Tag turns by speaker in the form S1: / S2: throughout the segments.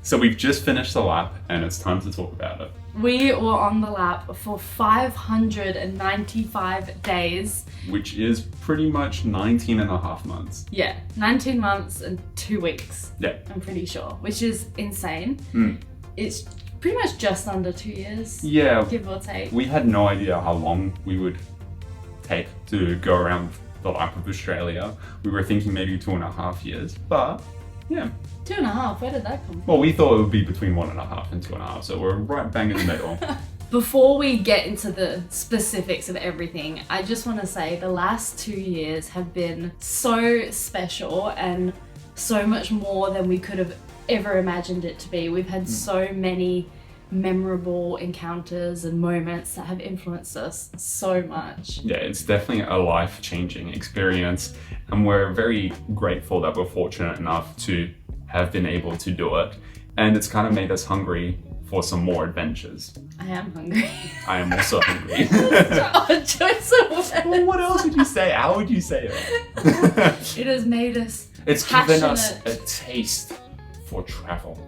S1: So we've just finished the lap and it's time to talk about it.
S2: We were on the lap for 595 days.
S1: Which is pretty much 19 and a half months.
S2: Yeah, 19 months and 2 weeks.
S1: Yeah.
S2: I'm pretty sure, which is insane. It's pretty much just under 2 years.
S1: Yeah.
S2: Give or take.
S1: We had no idea how long we would take to go around the lap of Australia. We were thinking maybe 2.5 years, but yeah.
S2: 2.5, where did that come from?
S1: Well, we thought it would be between 1.5 and 2.5, so we're right bang in the middle.
S2: Before we get into the specifics of everything, I just want to say the last 2 years have been so special and so much more than we could have ever imagined it to be. We've had so many memorable encounters and moments that have influenced us so much.
S1: Yeah, it's definitely a life-changing experience, and we're very grateful that we're fortunate enough to have been able to do it. And it's kind of made us hungry for some more adventures.
S2: I am hungry.
S1: I am also hungry.
S2: Odd choice of words.
S1: Well, what else would you say? How would you say it?
S2: It has made us
S1: It's
S2: passionate.
S1: given us a taste for travel.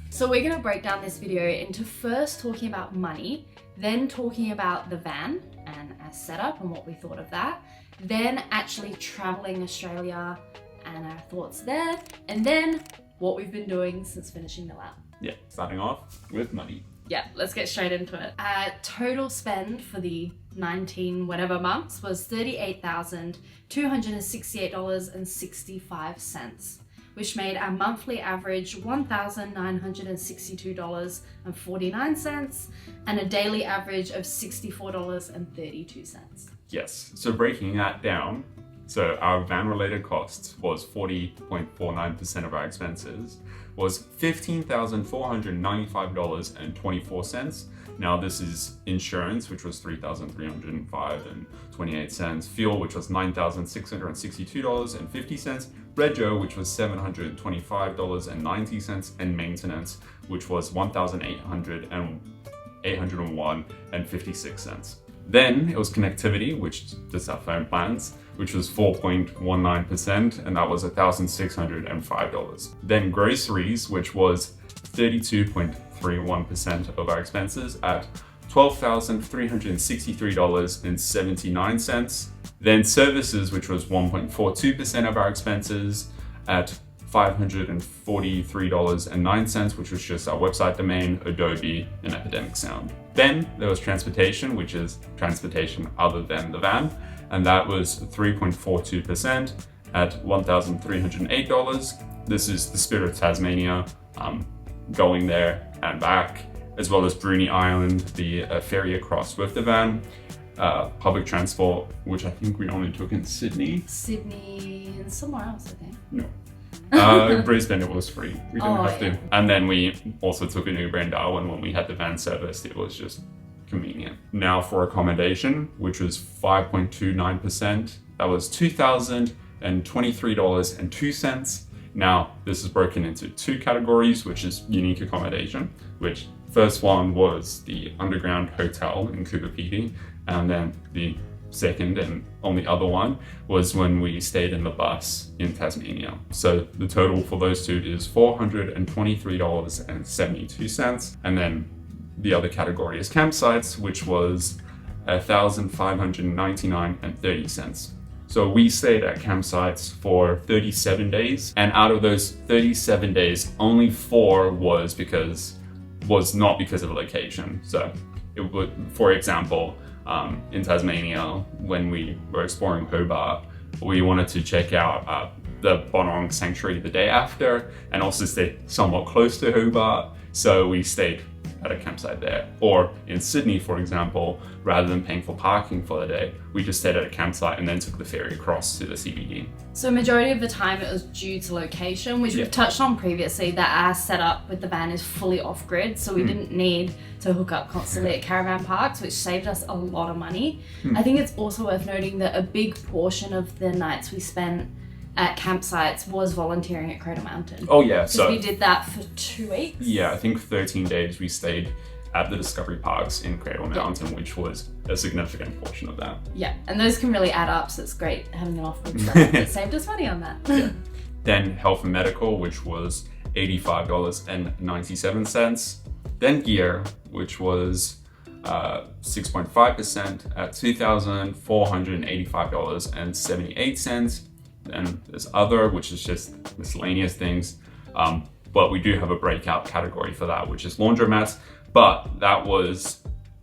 S2: So we're going to break down this video into first talking about money, then talking about the van and our setup and what we thought of that, then actually traveling Australia and our thoughts there, and then what we've been doing since finishing the lap.
S1: Yeah, starting off with money.
S2: Yeah, let's get straight into it. Total spend for the 19 whatever months was $38,268.65. which made our monthly average $1,962.49 and a daily average of $64.32.
S1: Yes, so breaking that down, so our van-related costs was 40.49% of our expenses, was $15,495.24. Now this is insurance, which was $3,305.28, fuel, which was $9,662.50, Rego, which was $725.90, and maintenance, which was $1,801.56. Then it was connectivity, which is our phone plans, which was 4.19%, and that was $1,605. Then groceries, which was 32.31% of our expenses at $12,363.79. Then services, which was 1.42% of our expenses at $543.09, which was just our website domain, Adobe, and Epidemic Sound. Then there was transportation, which is transportation other than the van, and that was 3.42% at $1,308. This is the Spirit of Tasmania, going there and back, as well as Bruny Island, the ferry across with the van. Public transport, which I think we only took in Sydney.
S2: Sydney and somewhere else, I think.
S1: No. Brisbane, it was free. We didn't have to. And then we also took an Uber in Darwin when we had the van serviced. It was just convenient. Now for accommodation, which was 5.29%, that was $2,023.02. Now this is broken into two categories, which is unique accommodation, which first one was the underground hotel in Cooper Pedy, and then the second and only other one was when we stayed in the bus in Tasmania. So the total for those two is $423.72. And then the other category is campsites, which was $1,599.30. So we stayed at campsites for 37 days, and out of those 37 days, only 4 was not because of a location. So it would, for example, in Tasmania, when we were exploring Hobart, we wanted to check out the Bonong Sanctuary the day after, and also stay somewhat close to Hobart, so we stayed at a campsite there. Or in Sydney, for example, rather than paying for parking for the day, we just stayed at a campsite and then took the ferry across to the CBD.
S2: So majority of the time it was due to location, which we've touched on previously, that our setup with the van is fully off-grid, so we didn't need to hook up constantly at caravan parks, which saved us a lot of money. I think it's also worth noting that a big portion of the nights we spent at campsites was volunteering at Cradle Mountain.
S1: Oh yeah, so
S2: we did that for 2 weeks.
S1: Yeah, I think 13 days we stayed at the Discovery Parks in Cradle Mountain, which was a significant portion of that.
S2: Yeah, and those can really add up, so it's great having an off-grid setup. It saved us money on that.
S1: Yeah. Then health and medical, which was $85.97. Then gear, which was 6.5% at $2,485.78. Then there's other, which is just miscellaneous things. But we do have a breakout category for that, which is laundromats. But that was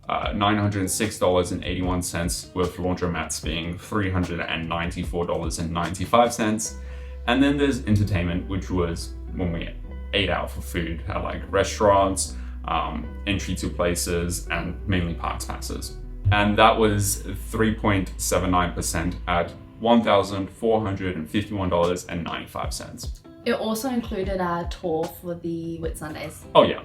S1: $906.81, with laundromats being $394.95. And then there's entertainment, which was when we ate out for food at like restaurants, entry to places, and mainly parks passes. And that was 3.79% at $1,451.95.
S2: It also included our tour for the Whitsundays.
S1: Oh yeah,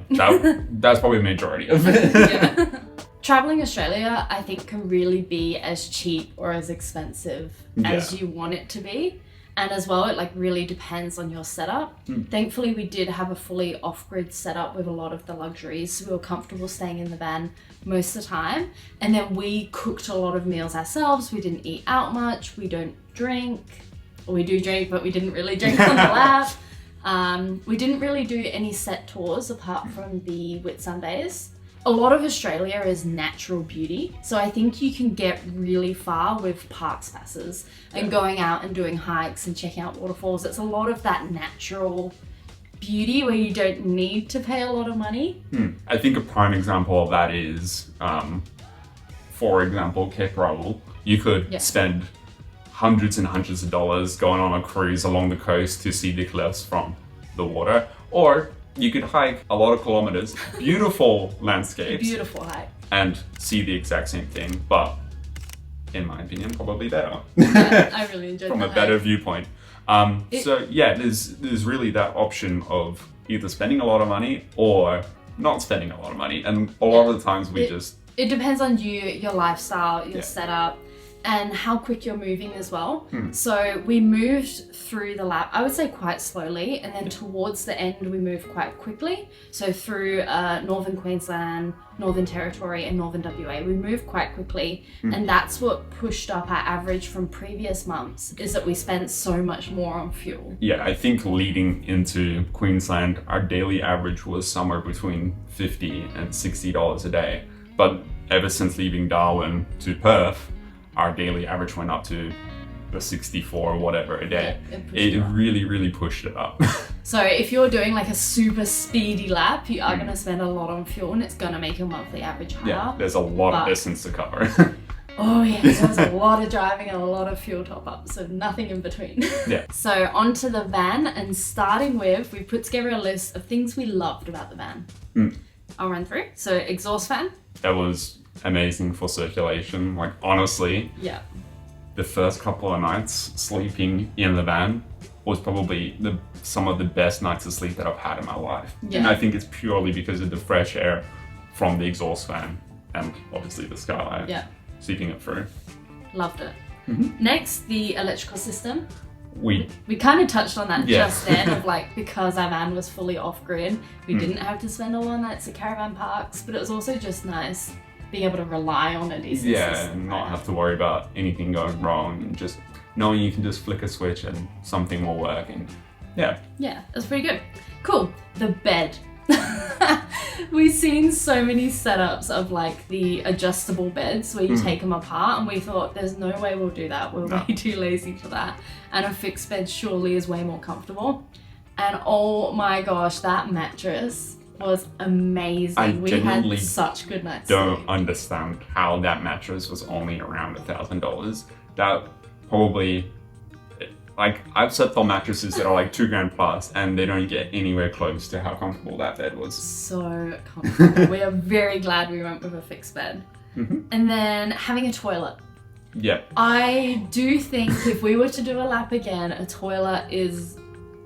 S1: that's probably the majority of it.
S2: Yeah. Traveling Australia, I think, can really be as cheap or as expensive as you want it to be. And as well, it like really depends on your setup. Thankfully, we did have a fully off-grid setup with a lot of the luxuries, so we were comfortable staying in the van most of the time. And then we cooked a lot of meals ourselves. We didn't eat out much. We don't drink. Or we do drink, but we didn't really drink on the lap. We didn't really do any set tours apart from the Whitsundays. A lot of Australia is natural beauty, so I think you can get really far with parks passes and going out and doing hikes and checking out waterfalls. It's a lot of that natural beauty where you don't need to pay a lot of money.
S1: I think a prime example of that is, for example, Cape Raoul. You could spend hundreds and hundreds of dollars going on a cruise along the coast to see the cliffs from the water, or you could hike a lot of kilometers, beautiful landscapes,
S2: Beautiful hike,
S1: and see the exact same thing, but in my opinion, probably better.
S2: Yeah, I really enjoyed
S1: from
S2: that
S1: a better
S2: hike.
S1: viewpoint. So yeah, there's really that option of either spending a lot of money or not spending a lot of money, and a lot of the times
S2: it depends on you, your lifestyle, your setup, and how quick you're moving as well. So we moved through the lap, I would say quite slowly, and then towards the end we moved quite quickly. So through Northern Queensland, Northern Territory, and Northern WA, we moved quite quickly, and that's what pushed up our average from previous months, is that we spent so much more on fuel.
S1: Yeah, I think leading into Queensland, our daily average was somewhere between $50 and $60 a day. But ever since leaving Darwin to Perth, our daily average went up to the 64 or whatever a day. It really pushed it up.
S2: So if you're doing like a super speedy lap, you are going to spend a lot on fuel, and it's going to make your monthly average higher.
S1: Yeah, there's a lot of distance to cover.
S2: Oh yeah, there's a lot of driving and a lot of fuel top up, so nothing in between.
S1: Yeah.
S2: So onto the van, and starting with, we put together a list of things we loved about the van. I'll run through. So exhaust fan.
S1: That was amazing for circulation. Like honestly, the first couple of nights sleeping in the van was probably some of the best nights of sleep that I've had in my life. And I think it's purely because of the fresh air from the exhaust fan and obviously the skylight. Seeping it through.
S2: Loved it. Next, the electrical system.
S1: We
S2: kind of touched on that just then, of like, because our van was fully off-grid, we didn't have to spend all our nights at caravan parks, but it was also just nice being able to rely on a decent system.
S1: And not have to worry about anything going wrong, and just knowing you can just flick a switch and something will work. And yeah, that's
S2: pretty good. Cool. The bed. We've seen so many setups of like the adjustable beds where you take them apart, and we thought there's no way we'll do that. We're way too lazy for that. And a fixed bed surely is way more comfortable. And oh my gosh, that mattress was amazing. We had such good nights.
S1: Don't understand how that mattress was only around $1,000. That probably, like, I've slept on mattresses that are like $2,000 plus, and they don't get anywhere close to how comfortable that bed was.
S2: So comfortable. We are very glad we went with a fixed bed. And then having a toilet. I do think if we were to do a lap again, a toilet is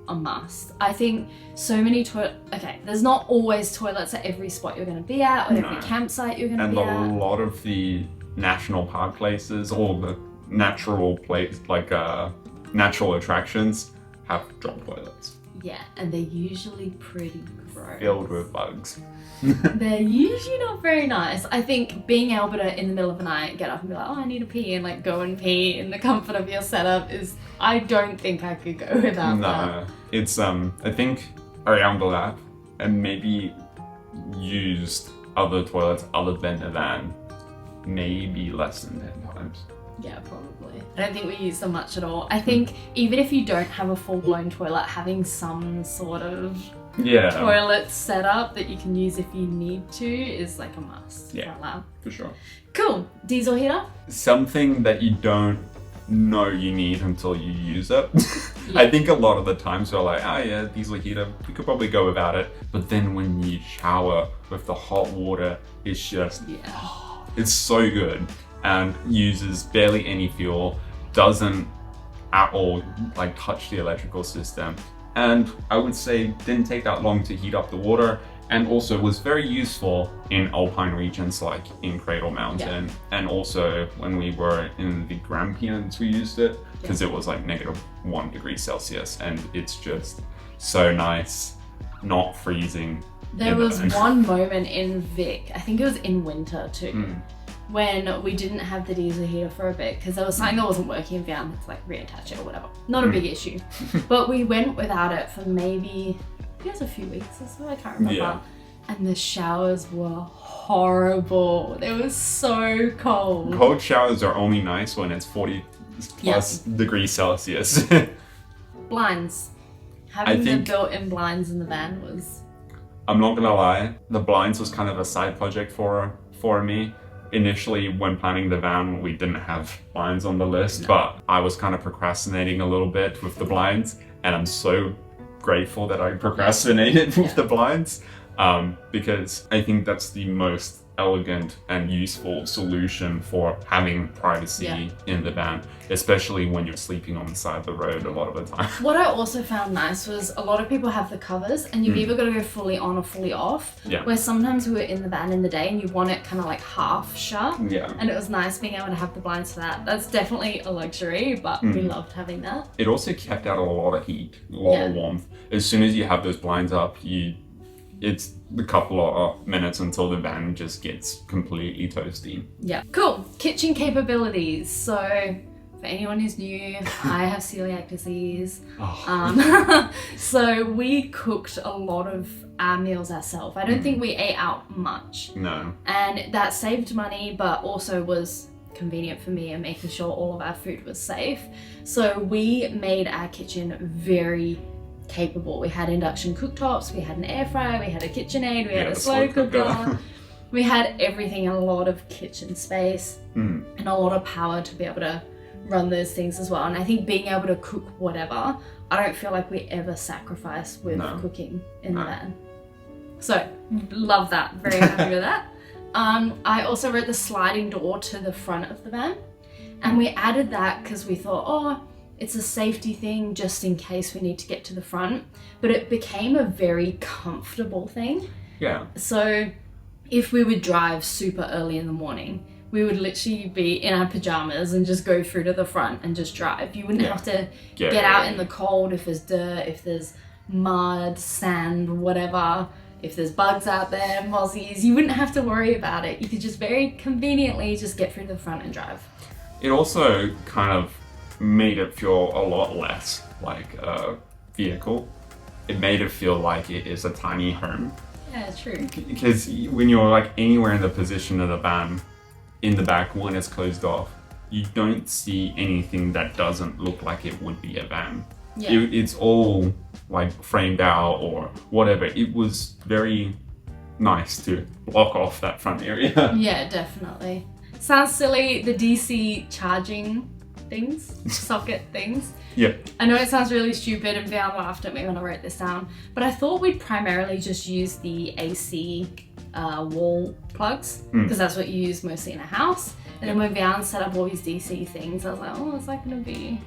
S2: a must. I think so many there's not always toilets at every spot you're going to be at, or every campsite you're going to be at.
S1: And a lot of the national park places, or the natural natural attractions, have drop toilets.
S2: Yeah, and they're usually pretty gross.
S1: Filled with bugs.
S2: They're usually not very nice. I think being able to, in the middle of the night, get up and be like, oh, I need a pee, and like go and pee in the comfort of your setup I don't think I could go without that.
S1: No, it's, I think around the lap and maybe used other toilets other than the van maybe less than 10 times.
S2: Yeah, probably. I don't think we use them much at all. I think even if you don't have a full-blown toilet, having some sort of toilet setup that you can use if you need to is like a must.
S1: Yeah, for sure.
S2: Cool. Diesel heater?
S1: Something that you don't know you need until you use it. I think a lot of the times we're like, oh yeah, diesel heater, we could probably go without it. But then when you shower with the hot water, it's just, it's so good and uses barely any fuel, doesn't at all like touch the electrical system. And I would say didn't take that long to heat up the water, and also was very useful in alpine regions like in Cradle Mountain. And also when we were in the Grampians we used it because it was like -1 degree Celsius, and it's just so nice, not freezing.
S2: There was one moment in Vic, I think it was in winter too, when we didn't have the diesel heater for a bit because there was something that wasn't working in Vietnam. It's like reattach it or whatever. Not a big issue. But we went without it for maybe, I guess, a few weeks or so, I can't remember. Yeah. And the showers were horrible. They were so cold.
S1: Cold showers are only nice when it's 40 plus degrees Celsius.
S2: Blinds. Having the built-in blinds in the van was...
S1: I'm not gonna lie, the blinds was kind of a side project for me. Initially, when planning the van, we didn't have blinds on the list, but I was kind of procrastinating a little bit with the blinds, and I'm so grateful that I procrastinated with the blinds, because I think that's the most elegant and useful solution for having privacy in the van, especially when you're sleeping on the side of the road a lot of the time.
S2: What I also found nice was a lot of people have the covers and you've either got to go fully on or fully off, where sometimes we were in the van in the day and you want it kind of like half shut, and it was nice being able to have the blinds for that. That's definitely a luxury, but we loved having that.
S1: It also kept out a lot of heat, a lot of warmth. As soon as you have those blinds up, it's a couple of minutes until the van just gets completely toasty. Yeah.
S2: Cool. Kitchen capabilities. So for anyone who's new, I have celiac disease. So we cooked a lot of our meals ourselves. I don't think we ate out much.
S1: No.
S2: And that saved money, but also was convenient for me and making sure all of our food was safe. So we made our kitchen very capable. We had induction cooktops, we had an air fryer, we had a KitchenAid, we had a slow cooker. We had everything, a lot of kitchen space and a lot of power to be able to run those things as well. And I think being able to cook whatever, I don't feel like we ever sacrifice with cooking in the van. So love that, very happy with that. I also wrote the sliding door to the front of the van, and we added that because we thought, it's a safety thing just in case we need to get to the front, but it became a very comfortable thing.
S1: Yeah.
S2: So if we would drive super early in the morning, we would literally be in our pajamas and just go through to the front and just drive. You wouldn't have to get out in the cold if there's dirt, if there's mud, sand, whatever, if there's bugs out there, mozzies, you wouldn't have to worry about it. You could just very conveniently just get through to the front and drive.
S1: It also kind of made it feel a lot less like a vehicle. It made it feel like it is a tiny home.
S2: Yeah, true.
S1: Because when you're like anywhere in the position of the van, in the back when it's closed off, you don't see anything that doesn't look like it would be a van. Yeah. It's all like framed out or whatever. It was very nice to block off that front area.
S2: Yeah, definitely. Sounds silly, the DC charging things, socket things.
S1: Yeah.
S2: I know it sounds really stupid and Vian laughed at me when I wrote this down, but I thought we'd primarily just use the AC wall plugs because that's what you use mostly in a house. And then when Vian set up all these DC things, I was like, is that gonna be...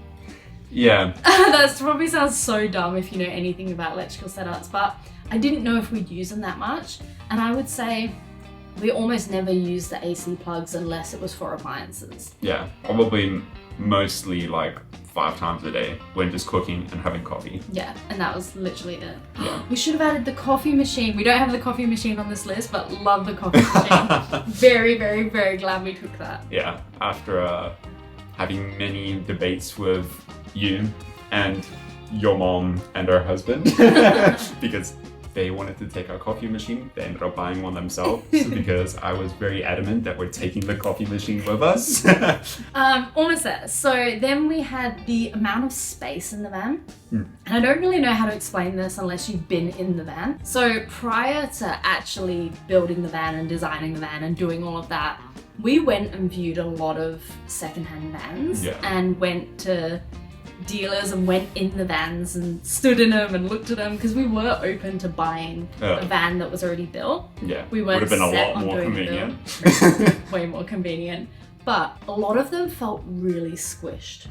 S1: Yeah.
S2: That probably sounds so dumb if you know anything about electrical setups, but I didn't know if we'd use them that much. And I would say we almost never use the AC plugs unless it was for appliances.
S1: Yeah, probably mostly like 5 times a day when just cooking and having coffee.
S2: Yeah, and that was literally it.
S1: Yeah.
S2: We should have added the coffee machine. We don't have the coffee machine on this list, but love the coffee machine. Very, very, very glad we took that.
S1: Yeah, after having many debates with you and your mom and her husband because they wanted to take our coffee machine. They ended up buying one themselves because I was very adamant that we're taking the coffee machine with us.
S2: Almost there. So then we had the amount of space in the van. And I don't really know how to explain this unless you've been in the van. So prior to actually building the van and designing the van and doing all of that, we went and viewed a lot of secondhand vans and went to dealers and went in the vans and stood in them and looked at them because we were open to buying a van that was already built.
S1: Yeah,
S2: we weren't
S1: would have been a
S2: set
S1: lot
S2: on
S1: more
S2: doing
S1: convenient.
S2: Way more convenient. But a lot of them felt really squished.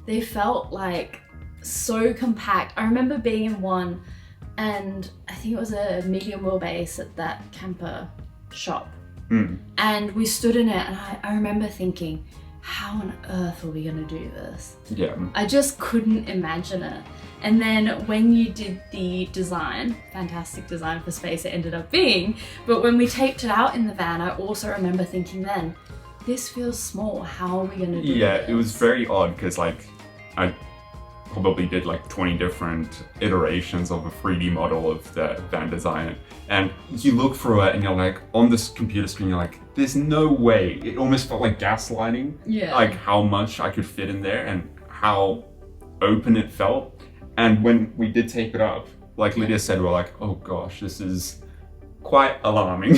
S2: They felt like so compact. I remember being in one and I think it was a medium wheelbase at that camper shop. And we stood in it and I remember thinking, how on earth are we gonna do this?
S1: Yeah.
S2: I just couldn't imagine it. And then when you did the design, fantastic design for space it ended up being, but when we taped it out in the van, I also remember thinking then, this feels small, how are we gonna do this?
S1: Yeah, it was very odd because like, I probably did like 20 different iterations of a 3D model of the van design. And you look through it and you're like, on this computer screen, you're like, there's no way. It almost felt like gaslighting.
S2: Yeah.
S1: Like how much I could fit in there and how open it felt. And when we did tape it up, like Lydia said, we're like, oh gosh, this is quite alarming.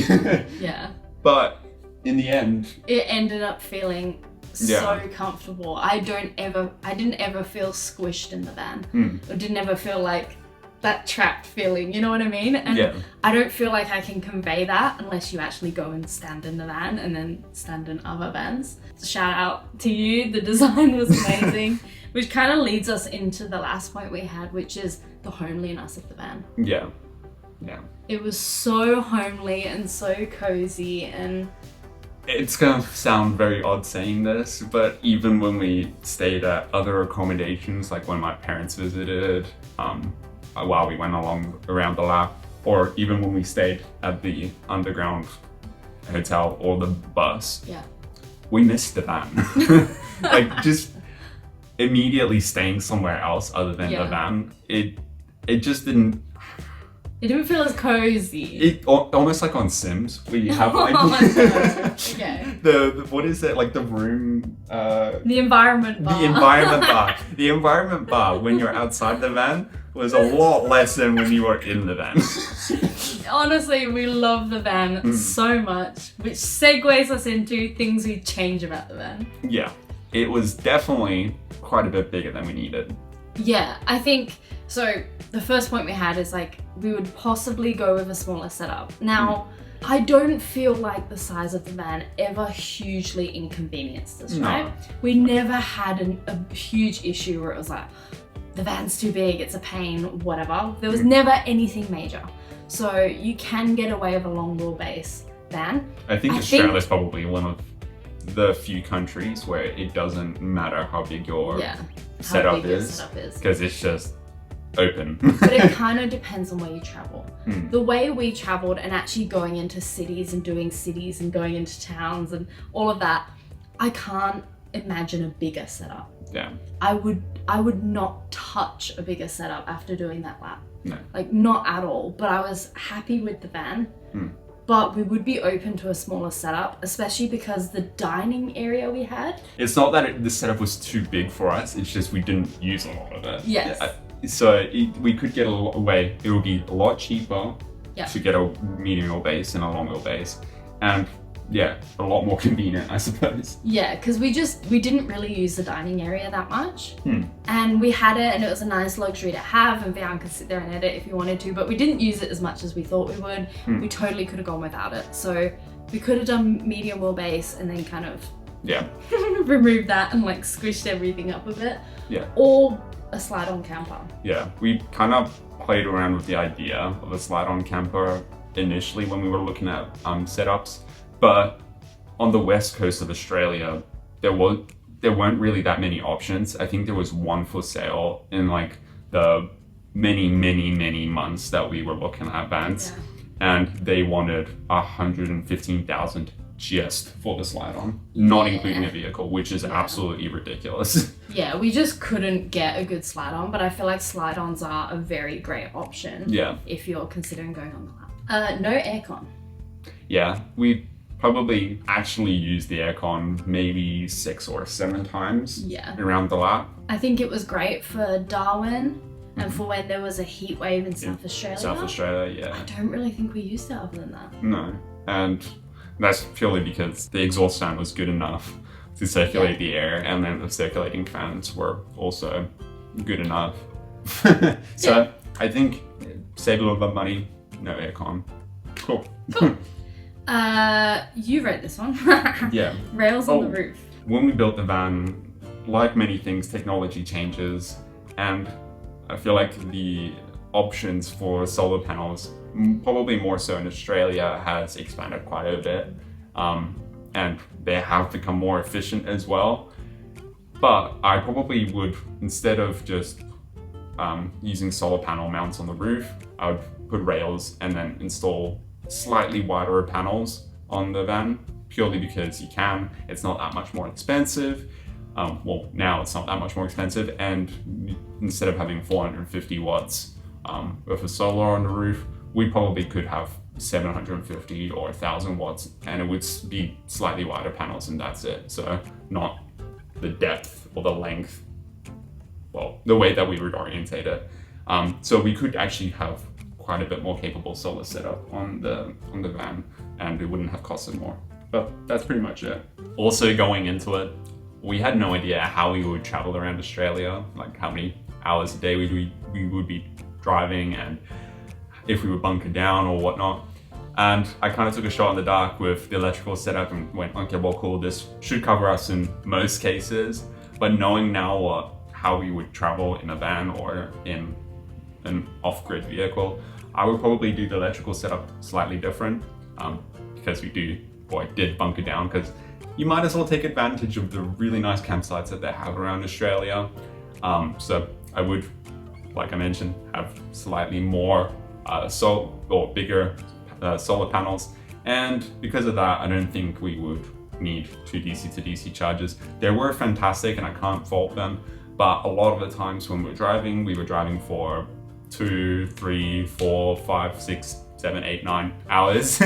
S2: Yeah.
S1: But in the end,
S2: it ended up feeling so comfortable. I didn't ever feel squished in the van. Or didn't ever feel like that trapped feeling, you know what I mean? And I don't feel like I can convey that unless you actually go and stand in the van and then stand in other vans. Shout out to you, the design was amazing. Which kind of leads us into the last point we had, which is the homeliness of the van.
S1: Yeah.
S2: It was so homely and so cozy, and
S1: it's gonna sound very odd saying this, but even when we stayed at other accommodations, like when my parents visited, while we went around the lap, or even when we stayed at the underground hotel or the bus, we missed the van. Like just immediately staying somewhere else other than the van, it just didn't.
S2: It didn't feel as cozy.
S1: It almost like on Sims, where you have like
S2: okay.
S1: the what is it, like the room?
S2: The environment bar.
S1: The environment bar. The environment bar when you're outside the van was a lot less than when you were in the van.
S2: Honestly, we love the van so much, which segues us into things we change about the van. Yeah,
S1: it was definitely quite a bit bigger than we needed.
S2: Yeah, I think so. The first point we had is like we would possibly go with a smaller setup. Now, I don't feel like the size of the van ever hugely inconvenienced us, right? We never had a huge issue where it was like, the van's too big, it's a pain, whatever. There was never anything major. So you can get away with a long wheelbase van.
S1: I think Australia's probably one of the few countries where it doesn't matter how big your setup is, because it's just open.
S2: But it kind of depends on where you travel. The way we traveled and actually going into cities and doing cities and going into towns and all of that, I can't imagine a bigger setup.
S1: Yeah.
S2: I would not touch a bigger setup after doing that lap.
S1: No.
S2: Like not at all. But I was happy with the van. But we would be open to a smaller setup, especially because the dining area we had.
S1: It's not that the setup was too big for us, it's just we didn't use a lot of it.
S2: Yes.
S1: So we could get away. It would be a lot cheaper to get a medium wheelbase and a long wheelbase. And a lot more convenient, I suppose.
S2: Yeah, because we didn't really use the dining area that much. And we had it and it was a nice luxury to have, and Wehan could sit there and edit if you wanted to, but we didn't use it as much as we thought we would. We totally could have gone without it. So we could have done medium wheelbase and then kind of removed that and like squished everything up a bit.
S1: Yeah.
S2: Or a slide-on camper.
S1: Yeah, we kind of played around with the idea of a slide-on camper initially when we were looking at setups. But on the west coast of Australia, there weren't really that many options. I think there was one for sale in like the many months that we were looking at vans, and they wanted $115,000 just for the slide-on, not
S2: Yeah.
S1: including a vehicle, which is absolutely ridiculous.
S2: Yeah, we just couldn't get a good slide-on, but I feel like slide-ons are a very great option
S1: Yeah.
S2: if you're considering going on the lap. No aircon.
S1: Yeah, we probably actually used the aircon maybe 6 or 7 times around the lap.
S2: I think it was great for Darwin and for when there was a heat wave in South Australia.
S1: South Australia, yeah.
S2: I don't really think we used it other than that.
S1: No, and that's purely because the exhaust fan was good enough to circulate the air, and then the circulating fans were also good enough. So I think save a little bit of money, no aircon. Cool.
S2: You wrote this one.
S1: Yeah.
S2: Rails on the roof.
S1: When we built the van, like many things, technology changes, and I feel like the options for solar panels, probably more so in Australia, has expanded quite a bit, and they have become more efficient as well. But I probably would, instead of just using solar panel mounts on the roof, I would put rails and then install slightly wider panels on the van, purely because you can. It's not that much more expensive. Well, now it's not that much more expensive, and instead of having 450 watts with a solar on the roof, we probably could have 750 or 1000 watts, and it would be slightly wider panels, and that's it. So not the depth or the length, well, the way that we would orientate it. So we could actually have quite a bit more capable solar setup on the van, and it wouldn't have costed more. But that's pretty much it. Also, going into it, we had no idea how we would travel around Australia, like how many hours a day we would be driving, and if we would bunker down or whatnot. And I kind of took a shot in the dark with the electrical setup and went, okay, well, cool, this should cover us in most cases. But knowing now how we would travel in a van or in an off-grid vehicle, I would probably do the electrical setup slightly different, because we did bunker down, because you might as well take advantage of the really nice campsites that they have around Australia. So I would, like I mentioned, have slightly more bigger solar panels, and because of that, I don't think we would need 2 DC to DC chargers. They were fantastic and I can't fault them, but a lot of the times when we were driving for 2, 3, 4, 5, 6, 7, 8, 9 hours.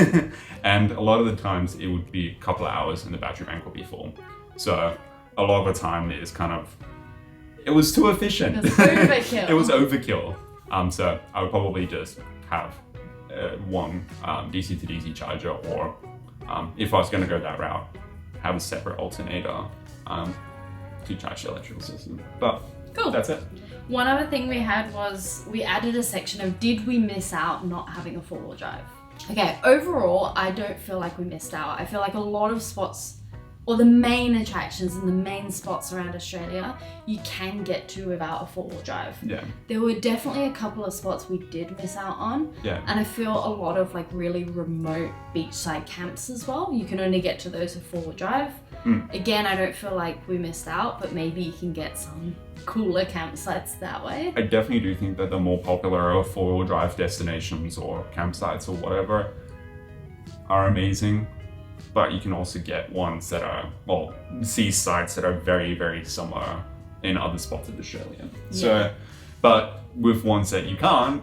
S1: And a lot of the times it would be a couple of hours and the battery bank would be full. So a lot of the time it was too efficient.
S2: It was overkill.
S1: It was overkill. So I would probably just have one DC to DC charger, or if I was going to go that route, have a separate alternator to charge the electrical system. But
S2: cool.
S1: That's it.
S2: One other thing we had was we added a section of did we miss out not having a 4-wheel drive? Okay, overall, I don't feel like we missed out. I feel like a lot of spots, or the main attractions and the main spots around Australia, you can get to without a 4-wheel drive.
S1: Yeah.
S2: There were definitely a couple of spots we did miss out on.
S1: Yeah.
S2: And I feel a lot of like really remote beachside camps as well. You can only get to those with 4-wheel drive. Again, I don't feel like we missed out, but maybe you can get some cooler campsites that way.
S1: I definitely do think that the more popular 4-wheel drive destinations or campsites or whatever are amazing, but you can also get ones that are, see sites that are very, very similar in other spots of Australia.
S2: Yeah.
S1: So, but with ones that you can't,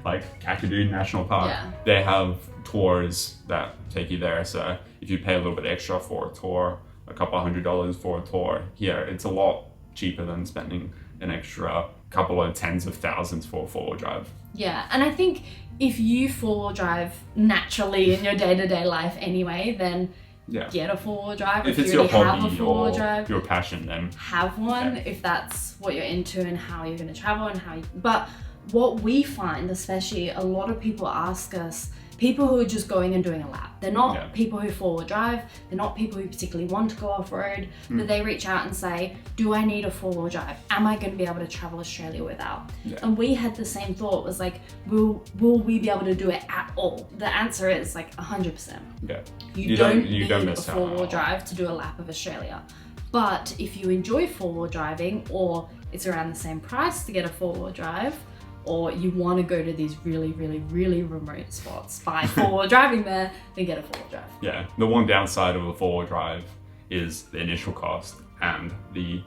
S1: like Kakadu National Park, they have tours that take you there. So if you pay a little bit extra for a tour, a couple $100 for a tour, here it's a lot cheaper than spending an extra couple of tens of thousands for a 4-wheel drive.
S2: Yeah, and I think if you 4-wheel drive naturally in your day-to-day life anyway, then get a 4-wheel drive.
S1: If it's
S2: you
S1: your
S2: already
S1: hobby
S2: have a 4-wheel
S1: or
S2: drive,
S1: your passion, then
S2: have one if that's what you're into and how you're going to travel and how you, but what we find, especially a lot of people ask us, people who are just going and doing a lap. They're not people who 4-wheel drive, they're not people who particularly want to go off-road, but they reach out and say, do I need a 4-wheel drive? Am I going to be able to travel Australia without? And we had the same thought, was like, will we be able to do it at all? The answer is like 100%.
S1: Yeah.
S2: You don't need a 4-wheel drive to do a lap of Australia. But if you enjoy 4-wheel driving, or it's around the same price to get a 4-wheel drive, or you want to go to these really, really, really remote spots, buy four-wheel driving there, then get a four-wheel drive.
S1: Yeah, the one downside of a four-wheel drive is the initial cost and the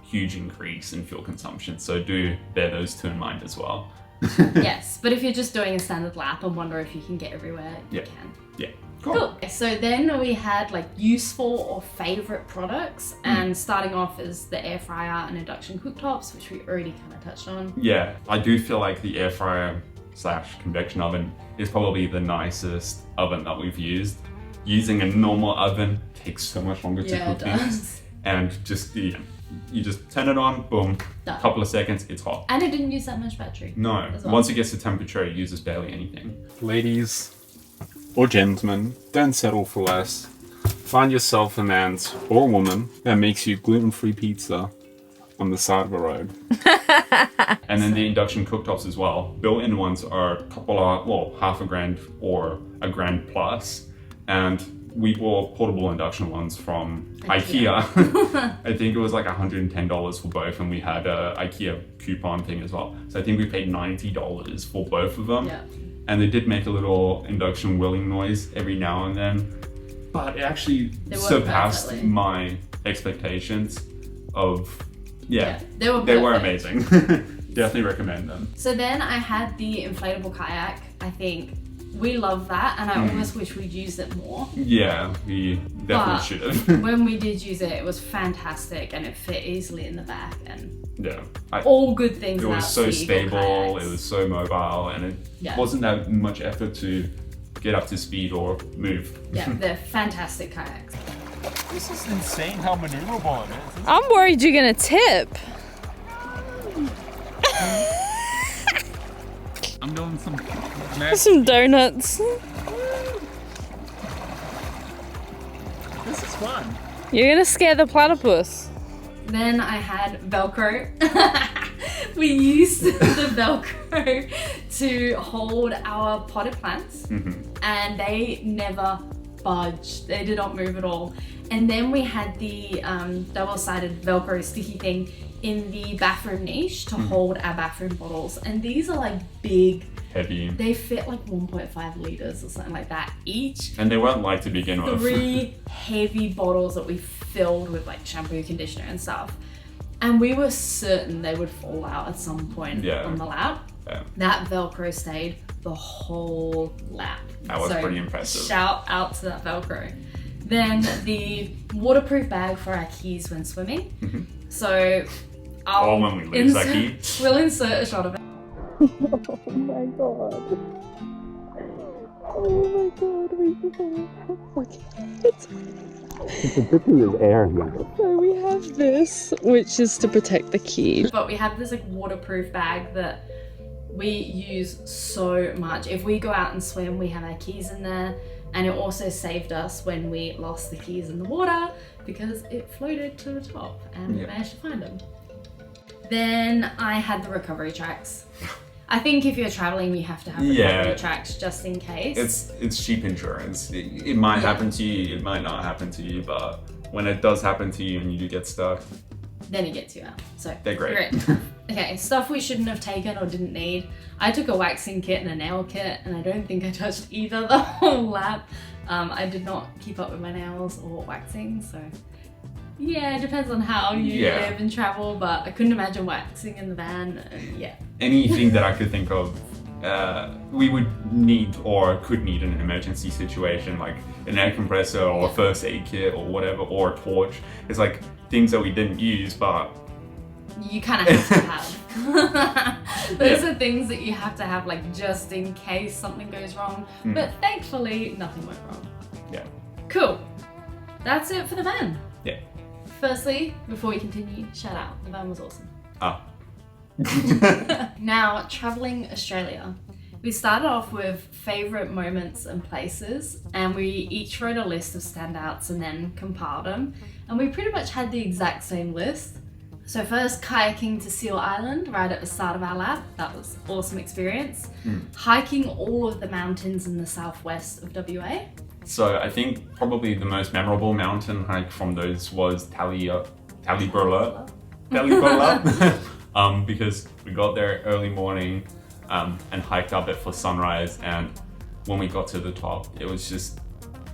S1: huge increase in fuel consumption. So do bear those two in mind as well.
S2: Yes, but if you're just doing a standard lap and wonder if you can get everywhere, you can.
S1: Yeah.
S2: Cool. So then we had like useful or favorite products, and starting off is the air fryer and induction cooktops, which we already kind of touched on.
S1: Yeah, I do feel like the air fryer / convection oven is probably the nicest oven that we've used. Using a normal oven takes so much longer to cook things, and just you just turn it on, boom,
S2: Done.
S1: Couple of seconds, it's hot.
S2: And it didn't use that much battery.
S1: No, once it gets to temperature, it uses barely anything.
S3: Ladies or gentlemen, don't settle for less. Find yourself a man or a woman that makes you gluten-free pizza on the side of the road.
S1: And then the induction cooktops as well. Built-in ones are a couple of, half a grand or a grand plus. And we bought portable induction ones from IKEA. I think it was like $110 for both, and we had a IKEA coupon thing as well. So I think we paid $90 for both of them.
S2: Yeah.
S1: And they did make a little induction whirling noise every now and then. But it actually surpassed my expectations of, they were amazing. Definitely recommend them.
S2: So then I had the inflatable kayak. I think we love that, and I almost wish we'd used it more.
S1: Yeah, we definitely should have.
S2: When we did use it, it was fantastic, and it fit easily in the back, and
S1: all
S2: good things.
S1: It was so stable, it was so mobile, and it wasn't that much effort to get up to speed or move.
S2: Yeah, they're fantastic kayaks.
S4: This is insane how maneuverable it is.
S5: I'm worried you're gonna tip.
S4: I'm doing
S5: some donuts.
S4: This is fun.
S5: You're gonna scare the platypus.
S2: Then I had Velcro. We used the Velcro to hold our potted plants, and they never budged. They did not move at all. And then we had the double-sided Velcro sticky thing in the bathroom niche to hold our bathroom bottles. And these are like big,
S1: heavy.
S2: They fit like 1.5 liters or something like that each.
S1: And they weren't light to begin with.
S2: 3 heavy bottles that we filled with like shampoo, conditioner and stuff. And we were certain they would fall out at some point on the lap.
S1: Yeah.
S2: That Velcro stayed the whole lap.
S1: That was pretty impressive.
S2: Shout out to that Velcro. Then the waterproof bag for our keys when swimming. So
S1: when we lose our key.
S2: We'll insert a shot of it.
S5: Oh my god. Oh my god,
S3: It's a good thing there's air here.
S5: So we have this, which is to protect the key.
S2: But we have this like waterproof bag that we use so much. If we go out and swim, we have our keys in there. And it also saved us when we lost the keys in the water because it floated to the top and we managed to find them. Then I had the recovery tracks. I think if you're traveling, you have to have recovery tracks just in case.
S1: It's cheap insurance. It might happen to you, it might not happen to you, but when it does happen to you and you do get stuck,
S2: then it gets you out. So
S1: they're great.
S2: Okay, stuff we shouldn't have taken or didn't need. I took a waxing kit and a nail kit, and I don't think I touched either the whole lap. I did not keep up with my nails or waxing, so yeah, it depends on how you live and travel, but I couldn't imagine waxing in the van, and
S1: Anything that I could think of, we would need or could need in an emergency situation, like an air compressor or a first aid kit or whatever, or a torch. It's like things that we didn't use, but
S2: you kind of have to have. Those are things that you have to have, like just in case something goes wrong. But thankfully, nothing went wrong.
S1: Yeah.
S2: Cool. That's it for the van.
S1: Yeah.
S2: Firstly, before we continue, shout out. The van was awesome.
S1: Ah.
S2: Now, traveling Australia. We started off with favourite moments and places, and we each wrote a list of standouts and then compiled them. And we pretty much had the exact same list. So first, kayaking to Seal Island right at the start of our lap. That was an awesome experience. Hiking all of the mountains in the southwest of WA.
S1: So I think probably the most memorable mountain hike from those was Tallyburla. Because we We got there early morning and hiked up it for sunrise. And when we got to the top, it was just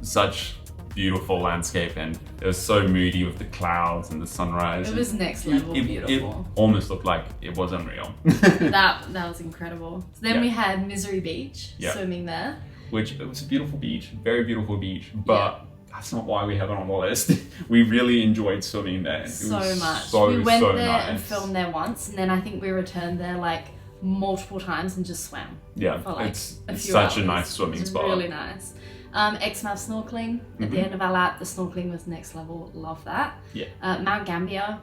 S1: such beautiful landscape, and it was so moody with the clouds and the sunrise.
S2: It was next level beautiful.
S1: It almost looked like it was unreal.
S2: that was incredible. So then
S1: Yeah.
S2: we had Misery Beach,
S1: Yeah.
S2: swimming there.
S1: Which, it was a beautiful beach, very beautiful beach, but that's not why we have it on the list. We really enjoyed swimming there. It
S2: So
S1: was
S2: much.
S1: So,
S2: we went
S1: so
S2: there
S1: nice.
S2: and filmed there once, and then I think we returned there like multiple times and just swam.
S1: Yeah,
S2: for like
S1: it's
S2: a few
S1: such
S2: hours.
S1: a nice swimming
S2: It's
S1: spot.
S2: really nice. Exmouth snorkeling at the end of our lap. The snorkeling was next level. Love that.
S1: Yeah.
S2: Mount Gambier.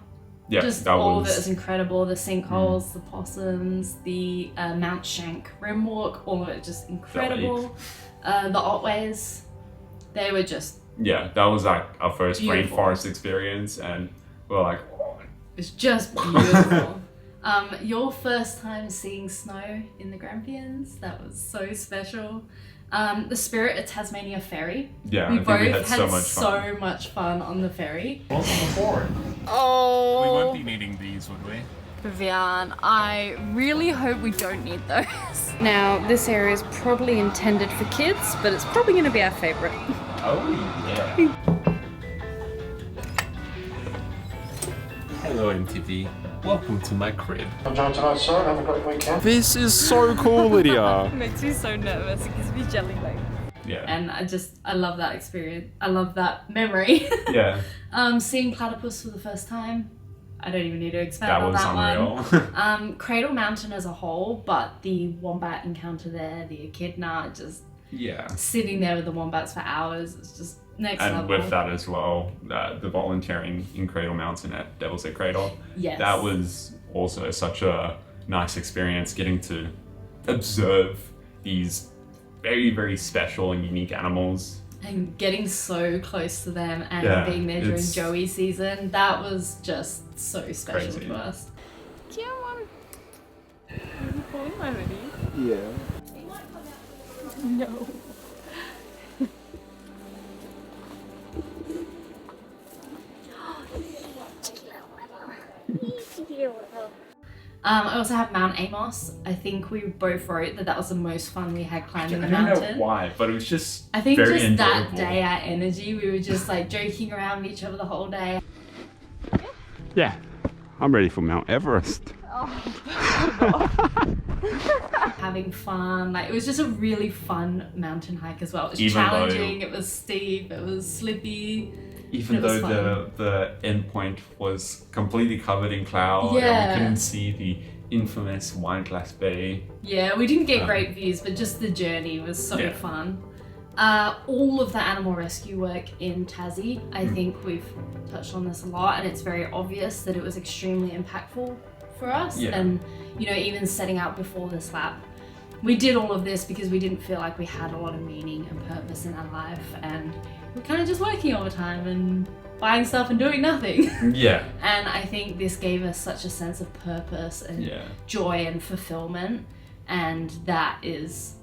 S1: Yeah,
S2: Just
S1: that
S2: all
S1: was,
S2: of it was incredible. The sinkholes, the possums, the Mount Shank rim walk. All of it just incredible. The Otways. They were just.
S1: Yeah, that was like our first
S2: Beautiful.
S1: rainforest experience, and we were like, oh,
S2: It's just beautiful. Your first time seeing snow in the Grampians, that was so special. The Spirit of Tasmania ferry.
S1: yeah,
S2: We
S1: I think
S2: both
S1: we had so much
S2: so
S1: fun.
S2: much fun on the ferry.
S4: Welcome aboard.
S2: Oh,
S4: We won't be needing these, would we?
S2: Vivian, I really hope we don't need those. Now, this area is probably intended for kids, but it's probably going to be our favourite.
S1: Oh, yeah.
S3: Hello MTV, welcome to my crib.
S6: Enjoy tonight, sir. Have a great weekend.
S3: This is so cool, Lydia.
S2: It makes me so nervous. It gives me jelly legs.
S1: Yeah.
S2: And I love that experience. I love that memory.
S1: Yeah,
S2: Seeing platypus for the first time. I don't even need to expand
S1: that
S2: on
S1: was
S2: that
S1: unreal.
S2: one. Cradle Mountain as a whole, but the wombat encounter there, the echidna, just
S1: Yeah.
S2: sitting there with the wombats for hours, it's just next
S1: And
S2: level.
S1: with that as well, the volunteering in Cradle Mountain at Devil's Head Cradle,
S2: Yes.
S1: that was also such a nice experience, getting to observe these very, very special and unique animals.
S2: And getting so close to them and
S1: Yeah,
S2: being there during
S1: it's-
S2: Joey season, that was just so special
S1: Crazy.
S2: to us. Come on. Are you falling already?
S3: Yeah.
S2: No. I also have Mount Amos. I think we both wrote that was the most fun we had climbing the
S1: I don't
S2: mountain.
S1: know why, but it was just
S2: I think
S1: very
S2: just that
S1: enjoyable.
S2: day, our energy, we were just like joking around with each other the whole day.
S3: Yeah, I'm ready for Mount Everest.
S2: Having fun. Like, it was just a really fun mountain hike as well. It was
S1: Even though-
S2: challenging, it was steep, it was slippy.
S1: Even
S2: It was
S1: though the end point was completely covered in cloud, and
S2: Yeah.
S1: we couldn't see the infamous Wineglass Bay.
S2: Yeah, we didn't get great views, but just the journey was so
S1: Yeah.
S2: fun. All of the animal rescue work in Tassie, I think we've touched on this a lot, and it's very obvious that it was extremely impactful for us.
S1: Yeah.
S2: And, you know, even setting out before this lap, we did all of this because we didn't feel like we had a lot of meaning and purpose in our life, and we're kind of just working all the time and buying stuff and doing nothing.
S1: Yeah,
S2: And I think this gave us such a sense of purpose and
S1: yeah.
S2: joy and fulfillment, and that is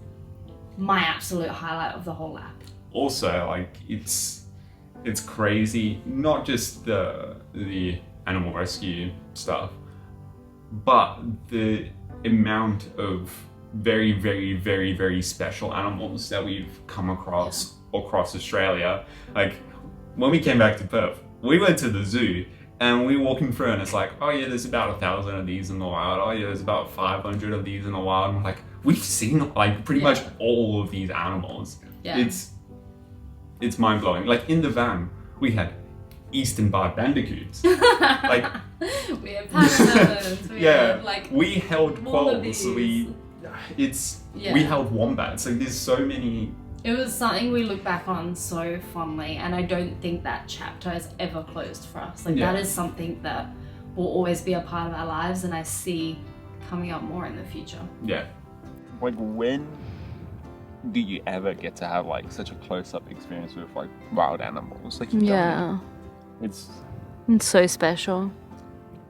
S2: my absolute highlight of the whole lap.
S1: Also, like, it's crazy, not just the animal rescue stuff, but the amount of very, very, very, very special animals that we've come across Australia. Like, when we came back to Perth, we went to the zoo and we were walking through, and it's like, oh yeah, there's about 1,000 of these in the wild. Oh yeah, there's about 500 of these in the wild. And we're like, we've seen like pretty much all of these animals.
S2: Yeah.
S1: It's mind blowing. Like, in the van, we had eastern barred bandicoots. Like,
S2: We have panamas, we
S1: yeah,
S2: have like
S1: we held
S2: wallabies.
S1: quolls. We
S2: Yeah.
S1: held wombats. Like, there's so many.
S2: It was something we look back on so fondly, and I don't think that chapter is ever closed for us. Like,
S1: Yeah.
S2: that is something that will always be a part of our lives, and I see coming up more in the future.
S1: Yeah,
S3: Like, when do you ever get to have like such a close-up experience with like wild animals? Like, you don't. It's
S2: It's so special.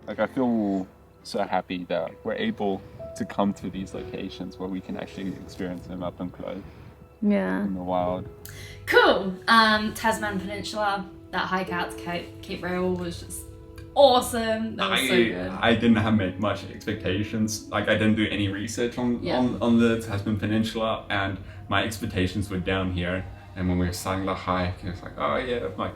S3: like, I feel so happy that we're able to come to these locations where we can actually experience them up and close
S2: Yeah.
S3: in the wild.
S2: Cool. Tasman Peninsula, that hike out to Cape Rail was just awesome. That was so good.
S1: I didn't have much expectations. Like I didn't do any research on the Tasman Peninsula, and my expectations were down here. And when we were starting the hike, it was like, oh yeah, like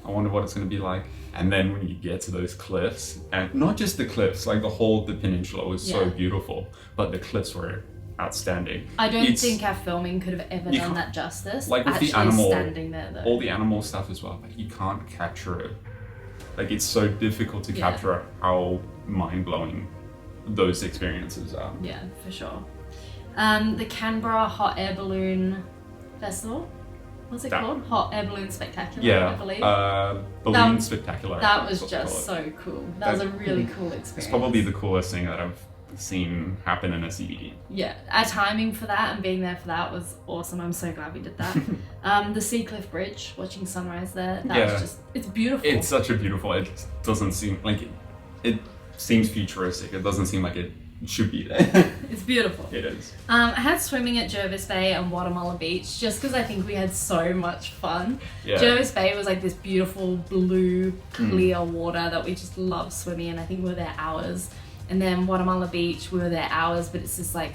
S1: I wonder what it's gonna be like. And then when you get to those cliffs, and not just the cliffs, like the peninsula was so beautiful, but the cliffs were outstanding.
S2: I don't think our filming could have ever done that justice.
S1: Like with
S2: actually
S1: the animal,
S2: standing there though.
S1: all the animal stuff as well, like you can't capture it. Like it's so difficult to capture how mind-blowing those experiences are.
S2: Yeah, for sure. The Canberra Hot Air Balloon Festival. What's it called? Hot Air Balloon Spectacular, I believe.
S1: Balloon Spectacular.
S2: That was just so cool. That was a really cool experience.
S1: It's probably the coolest thing that I've seen happen in a CBD.
S2: Yeah, our timing for that and being there for that was awesome. I'm so glad we did that. The Seacliff Bridge, watching sunrise there, that was just, it's beautiful.
S1: It's such a beautiful, it doesn't seem like it seems futuristic. It doesn't seem like it should be there.
S2: It's beautiful.
S1: It is.
S2: I had swimming at Jervis Bay and Guatemala Beach just because I think we had so much fun. Yeah. Jervis Bay was like this beautiful blue, clear water that we just loved swimming in. I think we were there hours. And then Guatemala Beach, we were there hours, but it's just like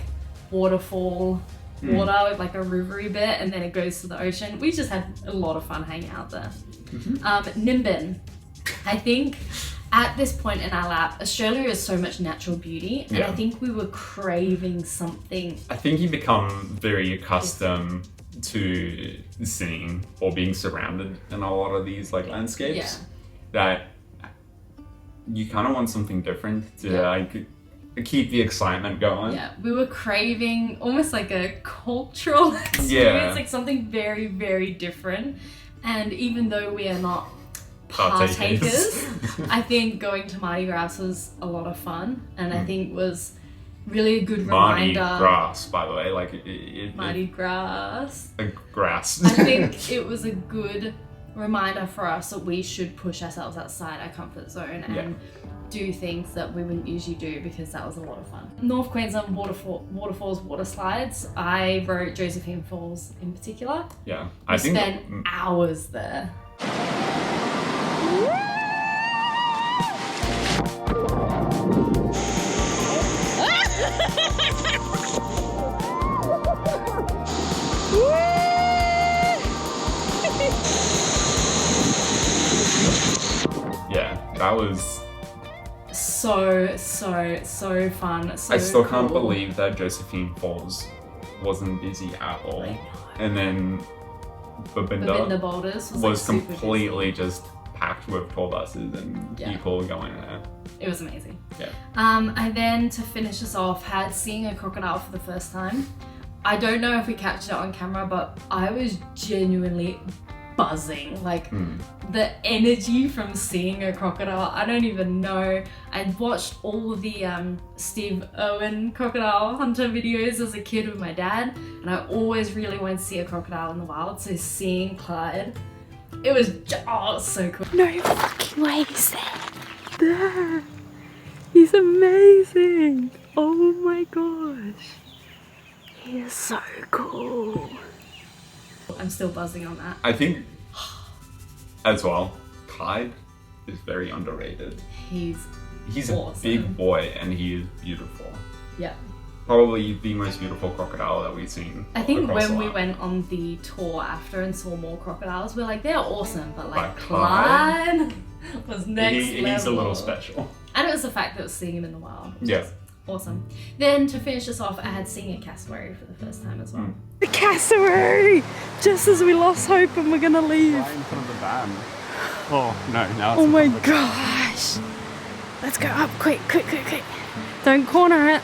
S2: waterfall water with like a rivery bit, and then it goes to the ocean. We just had a lot of fun hanging out there. Nimbin. I think at this point in our lap, Australia is so much natural beauty, and I think we were craving something.
S1: I think you become very accustomed to seeing or being surrounded in a lot of these like landscapes that you kind of want something different to like keep the excitement going.
S2: Yeah, we were craving almost like a cultural experience, like something very, very different. And even though we are not partakers, I think going to Mardi Gras was a lot of fun, and I think was really a good reminder.
S1: Mardi Gras, by the way, like
S2: Mardi Gras.
S1: Grass.
S2: I think it was a good reminder for us that we should push ourselves outside our comfort zone and do things that we wouldn't usually do, because that was a lot of fun. North Queensland waterfalls, water slides. I wrote Josephine Falls in particular.
S1: Yeah,
S2: I spent hours there.
S1: Yeah, that was
S2: so fun. So
S1: I still can't believe that Josephine Falls wasn't busy at all. And then Babinda
S2: Boulders
S1: was completely just packed with tour buses and people going there.
S2: It was amazing.
S1: Yeah.
S2: I then, to finish us off, had seeing a crocodile for the first time. I don't know if we captured it on camera, but I was genuinely buzzing. Like the energy from seeing a crocodile, I don't even know. I'd watched all of the Steve Irwin crocodile hunter videos as a kid with my dad, and I always really wanted to see a crocodile in the wild. So seeing Clyde, it was so cool.
S5: No fucking way he's there. He's amazing. Oh my gosh. He is so cool.
S2: I'm still buzzing on that.
S1: I think, as well, Clyde is very underrated. He's awesome. A big boy, and he is beautiful.
S2: Yeah.
S1: Probably the most beautiful crocodile that we've seen.
S2: I think when we went on the tour after and saw more crocodiles, we're like, they're awesome, but like Clyde was next level.
S1: He's a little special.
S2: And it was the fact that it was seeing him in the wild.
S1: Yeah.
S2: Awesome. Then to finish us off, I had seen a cassowary for the first time as well.
S5: The cassowary! Just as we lost hope and we're gonna leave.
S3: Right in front of the van. Oh, no, now it's
S5: oh my gosh! Let's go up, quick. Don't corner it.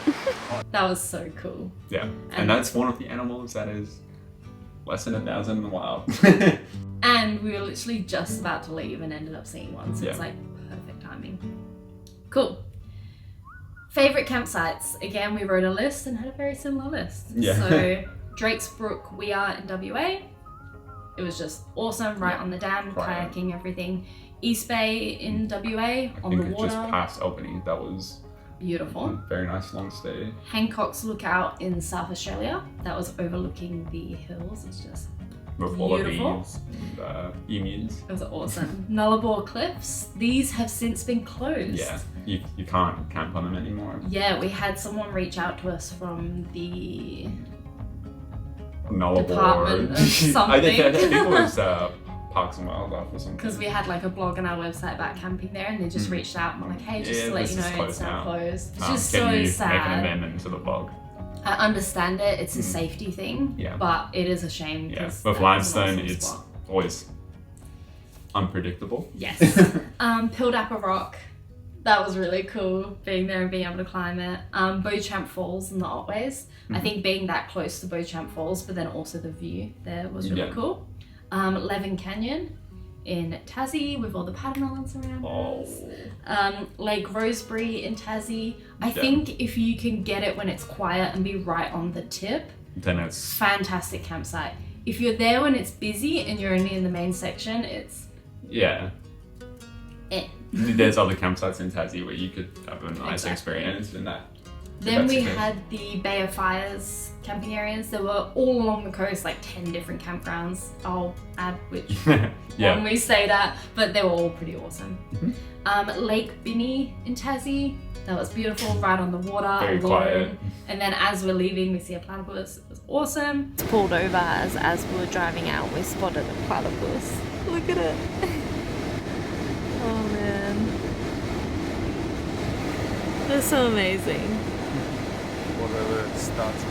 S2: That was so cool.
S1: Yeah, and that's one of the animals that is less than 1,000 in the wild.
S2: And we were literally just about to leave and ended up seeing one, so it's like perfect timing. Cool. Favorite campsites. Again, we wrote a list and had a very similar list. Yeah. So Drake's Brook, we are in WA. It was just awesome, right on the dam, kayaking, everything. East Bay in WA, on the water.
S1: Just past Albany, that was
S2: beautiful.
S1: Very nice long stay.
S2: Hancock's Lookout in South Australia. That was overlooking the hills. It's just
S1: with
S2: Beautiful.
S1: wallabies and emus.
S2: It was awesome. Nullarbor Cliffs. These have since been closed.
S1: Yeah, you can't camp on them anymore.
S2: Yeah, we had someone reach out to us from the
S1: Nullarbor.
S2: Department of
S1: I
S2: something.
S1: think it was Parks and Wildlife or something.
S2: because we had like a blog on our website about camping there, and they just reached out and were like, "Hey, just to let
S1: this
S2: you
S1: is
S2: know, it's
S1: closed
S2: now
S1: now.
S2: closed." It's just
S1: Can
S2: so
S1: you make an
S2: sad.
S1: amendment to the blog?
S2: I understand it; it's a safety thing,
S1: Yeah.
S2: but it is a shame.
S1: Yeah,
S2: 'cause
S1: with
S2: that was an
S1: limestone,
S2: awesome
S1: it's
S2: spot.
S1: always unpredictable.
S2: Yes. Pildappa Rock. That was really cool, being there and being able to climb it. Beauchamp Falls in the Otways. I think being that close to Beauchamp Falls, but then also the view there was really
S1: Yeah.
S2: cool. Leven Canyon in Tassie with all the paddlemelons around us. Lake Rosebery in Tassie. I think if you can get it when it's quiet and be right on the tip,
S1: Then it's
S2: fantastic campsite. If you're there when it's busy and you're only in the main section, it's
S1: yeah.
S2: eh.
S1: There's other campsites in Tassie where you could have a nice
S2: Exactly.
S1: experience in that.
S2: Then
S1: That's
S2: we
S1: okay.
S2: had the Bay of Fires camping areas. There were all along the coast, like 10 different campgrounds. I'll add which
S1: Yeah.
S2: one we stayed at, but they were all pretty awesome. Lake Binney in Tassie. That was beautiful, right on the water.
S1: Very
S2: alone.
S1: quiet.
S2: And then as we're leaving, we see a platypus. It was awesome.
S5: Pulled over as we were driving out. We spotted a platypus. Look at it. Oh man. That's so amazing.
S3: Whatever starts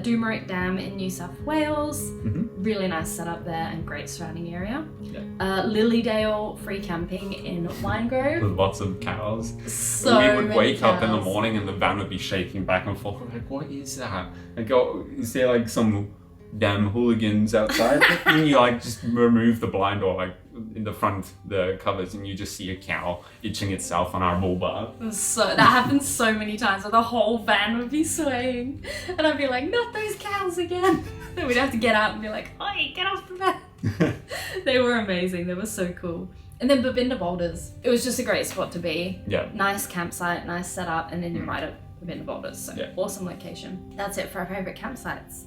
S2: Dumeric Dam in New South Wales.
S1: Mhm.
S2: Really nice setup there and great surrounding area.
S1: Yeah.
S2: Lilydale free camping in Winegrove.
S1: With lots of cows.
S2: So
S1: we would
S2: many
S1: wake up in the
S2: cows.
S1: morning and the van would be shaking back and forth. We're like, what is that? And go, is there like some damn hooligans outside? And you like just remove the blind or like in the front, the covers, and you just see a cow itching itself on our bull bar.
S2: So that happens so many times where the whole van would be swaying, and I'd be like, "Not those cows again!" And we'd have to get out and be like, "Oi, get off the van!" They were amazing. They were so cool. And then Babinda Boulders. It was just a great spot to be.
S1: Yeah.
S2: Nice campsite, nice setup, and then you're right at Babinda Boulders. So
S1: Yeah.
S2: awesome location. That's it for our favorite campsites.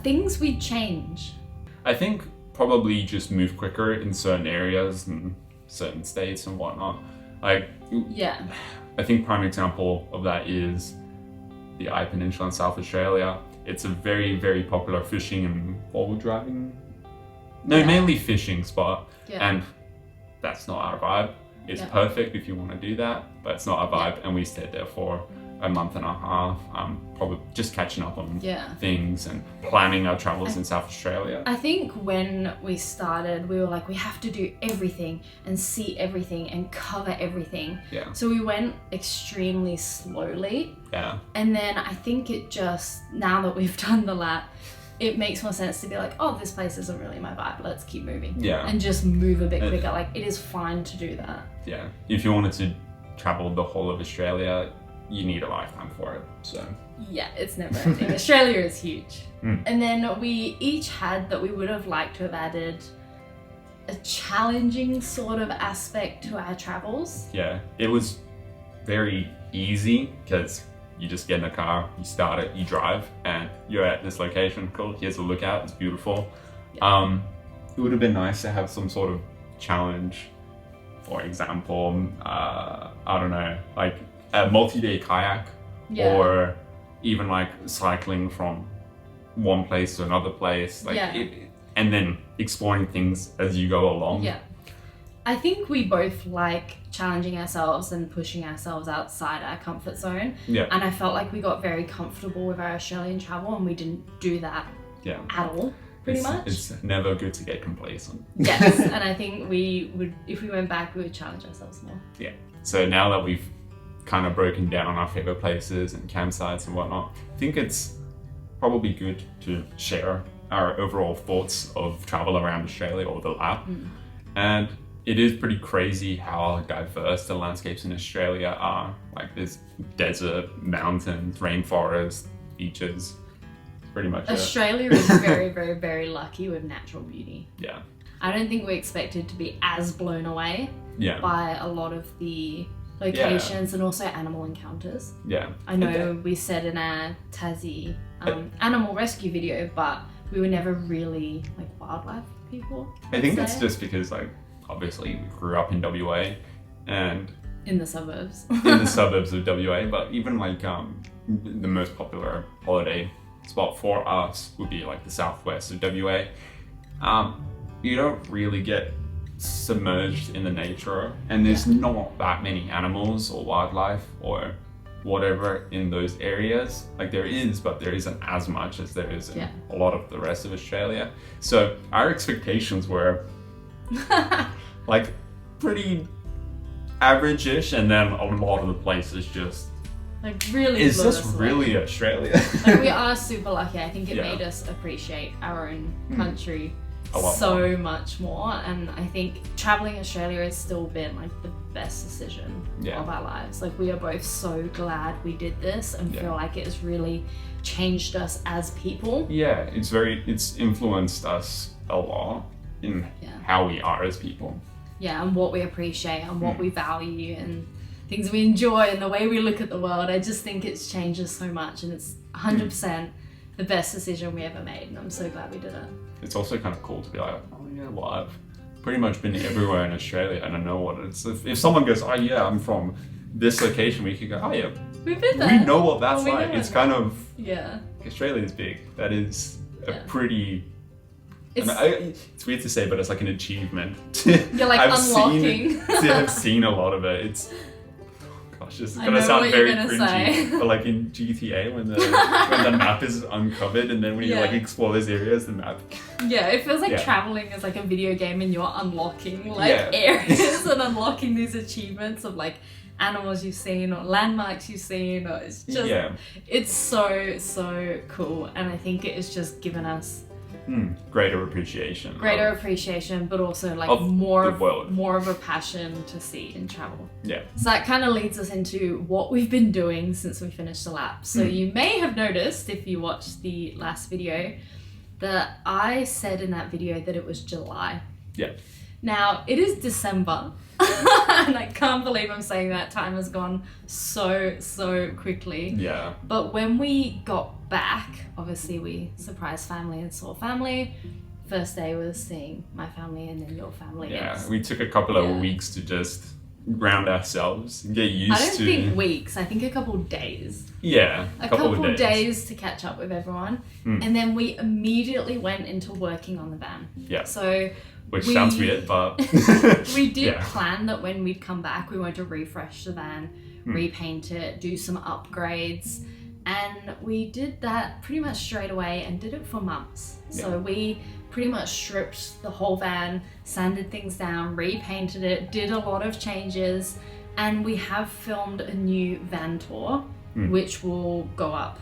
S2: Things we'd change.
S1: I think probably just move quicker in certain areas and certain states and whatnot. Like,
S2: Yeah.
S1: I think prime example of that is the Eye Peninsula in South Australia. It's a very, very popular fishing and four-wheel driving. No,
S2: Yeah.
S1: mainly fishing spot.
S2: Yeah.
S1: And that's not our vibe. It's
S2: Yeah.
S1: perfect if you want to do that, but it's not our vibe. And we stayed there for a month and a half, probably just catching up on
S2: Yeah.
S1: things and planning our travels in South Australia.
S2: I think when we started, we were like, we have to do everything and see everything and cover everything.
S1: Yeah.
S2: So we went extremely slowly.
S1: Yeah.
S2: And then I think it just, now that we've done the lap, it makes more sense to be like, oh, this place isn't really my vibe. Let's keep moving.
S1: Yeah.
S2: And just move a bit quicker. Like, it is fine to do that.
S1: Yeah. If you wanted to travel the whole of Australia, you need a lifetime for it. So
S2: Yeah, it's never ending. Australia is huge.
S1: Mm.
S2: And then we each had that we would have liked to have added a challenging sort of aspect to our travels.
S1: yeah, it was very easy because you just get in a car, you start it, you drive, and you're at this location. Cool, here's a lookout, it's beautiful. It would have been nice to have some sort of challenge. For example, I don't know, like a multi-day kayak,
S2: Yeah.
S1: or even like cycling from one place to another place, like
S2: Yeah.
S1: and then exploring things as you go along.
S2: Yeah. I think we both like challenging ourselves and pushing ourselves outside our comfort zone.
S1: Yeah.
S2: And I felt like we got very comfortable with our Australian travel and we didn't do that
S1: Yeah.
S2: at all, pretty
S1: It's-
S2: much.
S1: It's never good to get complacent.
S2: Yes. And I think we would, if we went back, we would challenge ourselves more.
S1: Yeah. So now that we've kind of broken down our favorite places and campsites and whatnot, I think it's probably good to share our overall thoughts of travel around Australia or the lap. And it is pretty crazy how diverse the landscapes in Australia are. Like there's desert, mountains, rainforest, beaches, pretty much it.
S2: Australia is very, very, very lucky with natural beauty.
S1: Yeah.
S2: I don't think we expected to be as blown away
S1: Yeah.
S2: by a lot of the locations and also animal encounters.
S1: Yeah.
S2: I know we said in our Tassie animal rescue video, but we were never really like wildlife people.
S1: I think that's just because like obviously we grew up in WA and
S2: in the suburbs.
S1: in the suburbs of WA, but even like the most popular holiday spot for us would be like the southwest of WA. You don't really get submerged in the nature, and there's not that many animals or wildlife or whatever in those areas. Like there is, but there isn't as much as there is in a lot of the rest of Australia. So our expectations were like pretty average-ish, and then a lot of the places just
S2: like really
S1: is
S2: blew
S1: this
S2: us away.
S1: really Australia?
S2: Like we are super lucky. I think it
S1: Yeah.
S2: made us appreciate our own country
S1: A lot
S2: so
S1: more.
S2: much more, and I think traveling Australia has still been like the best decision of our lives. Like we are both so glad we did this and feel like it has really changed us as people.
S1: Yeah, it's influenced us a lot in how we are as people.
S2: Yeah, and what we appreciate and what we value and things we enjoy and the way we look at the world. I just think it's changed us so much, and it's 100% the best decision we ever made, and I'm so glad we did it.
S1: It's also kind of cool to be like, oh yeah, well, I've pretty much been everywhere in Australia and I know what it's. If someone goes, oh yeah, I'm from this location, we could go, oh yeah,
S2: We've been there.
S1: we know what that's
S2: We know
S1: like.
S2: what
S1: It's kind of,
S2: Yeah.
S1: Australia is big. That is a pretty,
S2: It's,
S1: it's weird to say, but it's like an achievement.
S2: You're like unlocking.
S1: To have seen a lot of it. It's, gosh, this is
S2: I
S1: gonna
S2: know
S1: sound
S2: what
S1: very
S2: you're gonna
S1: cringy.
S2: say.
S1: But like in GTA, when the map is uncovered, and then when you like explore those areas, the map.
S2: yeah, it feels like
S1: Yeah.
S2: traveling is like a video game, and you're unlocking like
S1: Yeah.
S2: areas and unlocking these achievements of like animals you've seen or landmarks you've seen, or it's just it's so cool, and I think it has just given us
S1: greater appreciation.
S2: but also like
S1: of
S2: more
S1: the world.
S2: more of a passion to see and travel.
S1: Yeah.
S2: So that kind of leads us into what we've been doing since we finished the lap. So you may have noticed, if you watched the last video, that I said in that video that it was July.
S1: Yeah.
S2: Now, it is December, and I can't believe I'm saying that. Time has gone so quickly.
S1: Yeah.
S2: But when we got back, obviously we surprised family and saw family. First day was seeing my family and then your family.
S1: Yeah. We took a couple of weeks to just ground ourselves and get used
S2: I don't
S1: to.
S2: think weeks, I think a couple days.
S1: Yeah.
S2: A couple
S1: of
S2: days to catch up with everyone. And then we immediately went into working on the van.
S1: Yeah.
S2: So
S1: Which sounds weird, but
S2: we did
S1: Yeah.
S2: plan that when we'd come back, we wanted to refresh the van, repaint it, do some upgrades. And we did that pretty much straight away and did it for months. So we pretty much stripped the whole van, sanded things down, repainted it, did a lot of changes. And we have filmed a new van tour, which will go up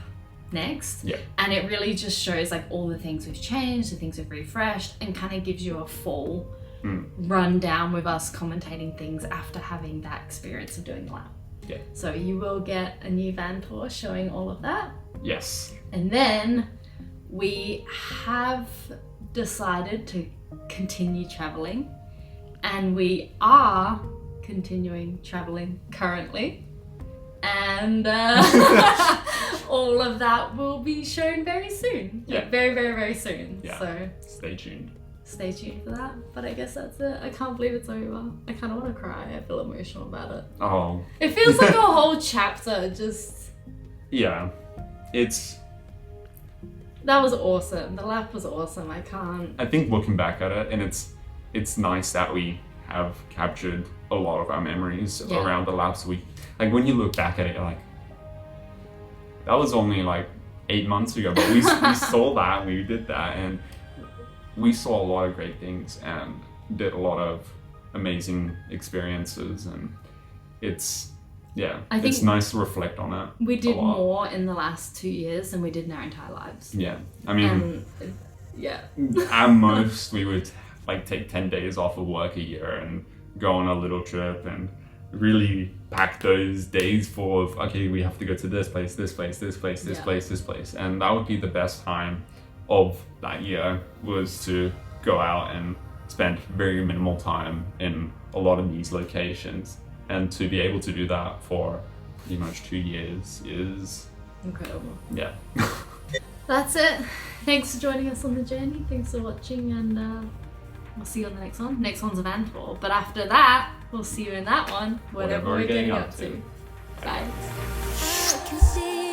S2: next.
S1: Yeah.
S2: And it really just shows like all the things we've changed, the things we've refreshed, and kind of gives you a full rundown with us commentating things after having that experience of doing the lap.
S1: Yeah.
S2: So you will get a new van tour showing all of that.
S1: Yes.
S2: And then we have decided to continue traveling, and we are continuing traveling currently. And all of that will be shown very soon.
S1: Yeah.
S2: Like, very soon.
S1: Yeah.
S2: So
S1: Stay tuned.
S2: stay tuned for that. But I guess that's it. I can't believe it's over. I kind of want to cry. I feel emotional about it.
S1: Oh.
S2: It feels like a whole chapter just...
S1: Yeah. It's.
S2: That was awesome. The lap was awesome. I can't...
S1: I think looking back at it, and it's nice that we have captured a lot of our memories around the laps. Like when you look back at it, you're like, that was only like 8 months ago, but we saw that and we did that, and we saw a lot of great things and did a lot of amazing experiences, and it's
S2: I think
S1: it's nice to reflect on it.
S2: we did
S1: a lot.
S2: more in the last 2 years than we did in our entire lives.
S1: Yeah, I mean,
S2: And yeah.
S1: at most we would like take 10 days off of work a year and go on a little trip and really pack those days full of, okay, we have to go to this place, this place, this place, this place, this place. And that would be the best time of that year, was to go out and spend very minimal time in a lot of these locations And to be able to do that for pretty much 2 years is,
S2: Incredible.
S1: yeah.
S2: That's it. Thanks for joining us on the journey. Thanks for watching, and we'll see you on the next one. Next one's a van tour, but after that, we'll see you in that one, whatever we're getting up to. Bye.
S7: I can see